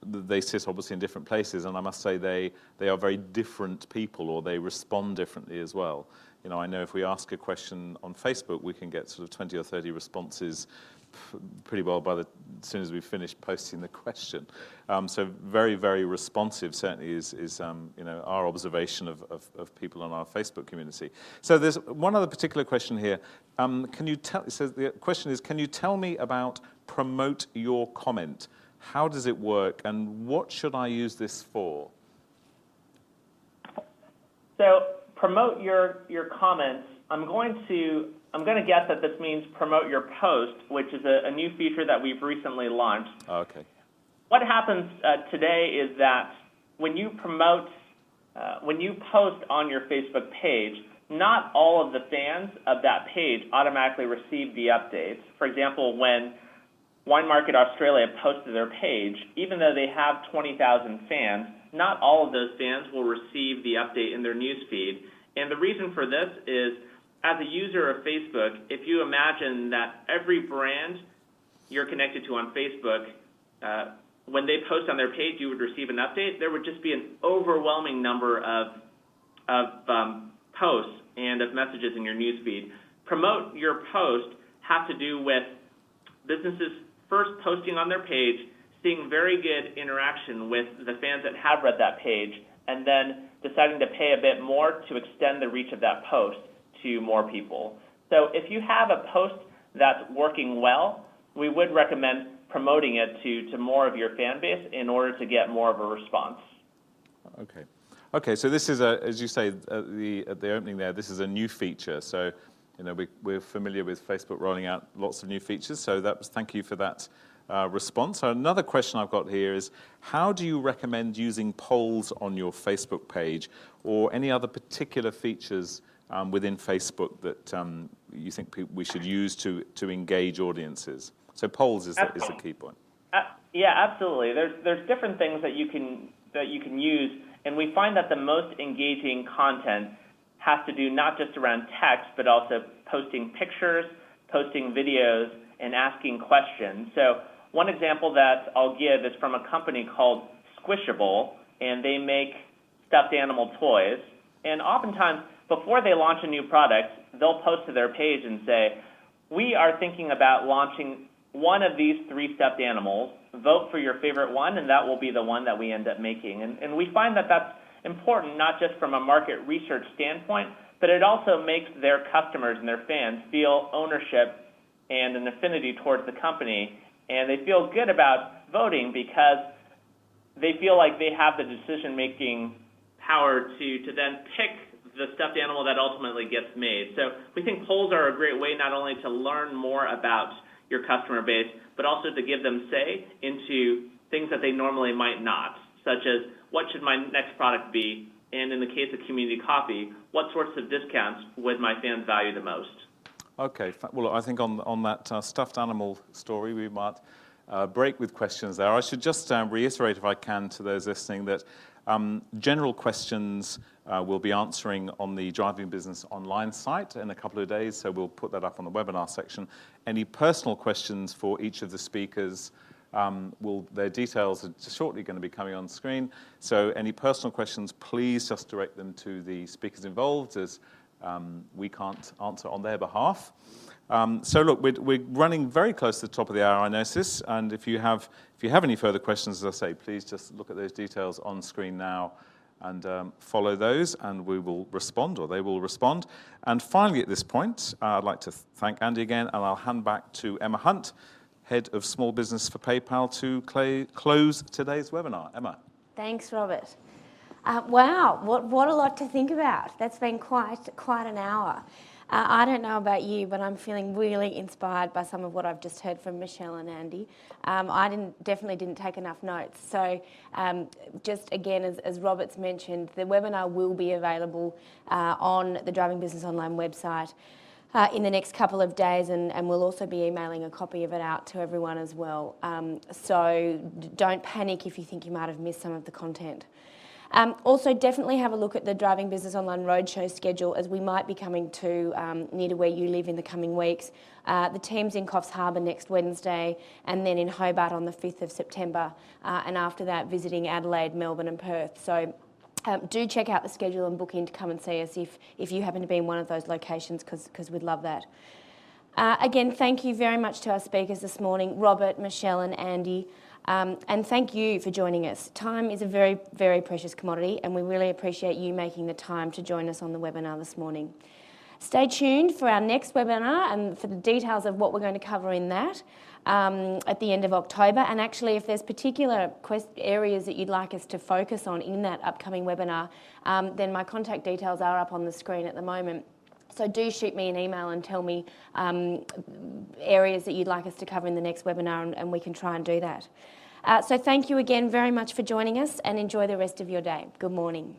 they sit obviously in different places, and I must say they are very different people, or they respond differently as well. I know if we ask a question on Facebook, we can get sort of 20 or 30 responses pretty well as soon as we finish posting the question. So very, very responsive certainly is our observation of people on our Facebook community. So there's one other particular question here. It says the question is, can you tell me about promote your comment? How does it work, and what should I use this for? So promote your comments. I'm going to guess that this means promote your post, which is a new feature that we've recently launched. Okay. What happens today is that when you post on your Facebook page, not all of the fans of that page automatically receive the updates. For example, when Wine Market Australia posted their page, even though they have 20,000 fans, not all of those fans will receive the update in their newsfeed. And the reason for this is, as a user of Facebook, if you imagine that every brand you're connected to on Facebook, when they post on their page, you would receive an update, there would just be an overwhelming number of posts and of messages in your newsfeed. Promote your post have to do with businesses first posting on their page, seeing very good interaction with the fans that have read that page, and then deciding to pay a bit more to extend the reach of that post to more people. So if you have a post that's working well, we would recommend promoting it to more of your fan base in order to get more of a response. Okay. Okay, so this is, as you say at the opening there, this is a new feature. So, we're familiar with Facebook rolling out lots of new features. So thank you for that response. So another question I've got here is, how do you recommend using polls on your Facebook page, or any other particular features within Facebook that you think we should use to engage audiences? So polls is the key point. Yeah, absolutely. There's different things that you can use, and we find that the most engaging content has to do not just around text, but also posting pictures, posting videos, and asking questions. So one example that I'll give is from a company called Squishable, and they make stuffed animal toys. And oftentimes, before they launch a new product, they'll post to their page and say, we are thinking about launching one of these 3 stuffed animals. Vote for your favorite one, and that will be the one that we end up making. And we find that that's important, not just from a market research standpoint, but it also makes their customers and their fans feel ownership and an affinity towards the company. And they feel good about voting because they feel like they have the decision-making power to then pick the stuffed animal that ultimately gets made. So we think polls are a great way not only to learn more about your customer base, but also to give them say into things that they normally might not, such as what should my next product be, and in the case of community coffee, what sorts of discounts would my fans value the most? Okay, well, I think on that stuffed animal story, we might break with questions there. I should just reiterate, if I can, to those listening that general questions we'll be answering on the Driving Business Online site in a couple of days, so we'll put that up on the webinar section. Any personal questions for each of the speakers, their details are shortly going to be coming on screen. So any personal questions, please just direct them to the speakers involved, as we can't answer on their behalf. So look, we're running very close to the top of the hour, I notice, and if you have any further questions, as I say, please just look at those details on screen now and follow those, and we will respond, or they will respond. And finally, at this point, I'd like to thank Andy again, and I'll hand back to Emma Hunt, Head of Small Business for PayPal, to close today's webinar. Emma. Thanks, Robert. Wow, what a lot to think about. That's been quite an hour. I don't know about you, but I'm feeling really inspired by some of what I've just heard from Michelle and Andy. I definitely didn't take enough notes. So just again, as Robert's mentioned, the webinar will be available on the Driving Business Online website in the next couple of days, and we'll also be emailing a copy of it out to everyone as well. So don't panic if you think you might have missed some of the content. Also, definitely have a look at the Driving Business Online Roadshow schedule, as we might be coming to near to where you live in the coming weeks. The team's in Coffs Harbour next Wednesday, and then in Hobart on the 5th of September, and after that visiting Adelaide, Melbourne and Perth. So do check out the schedule and book in to come and see us if you happen to be in one of those locations, because we'd love that. Again, thank you very much to our speakers this morning, Robert, Michelle and Andy. And thank you for joining us. Time is a very, very precious commodity, and we really appreciate you making the time to join us on the webinar this morning. Stay tuned for our next webinar and for the details of what we're going to cover in that at the end of October. And actually, if there's particular areas that you'd like us to focus on in that upcoming webinar, then my contact details are up on the screen at the moment. So do shoot me an email and tell me areas that you'd like us to cover in the next webinar, and we can try and do that. So thank you again very much for joining us, and enjoy the rest of your day. Good morning.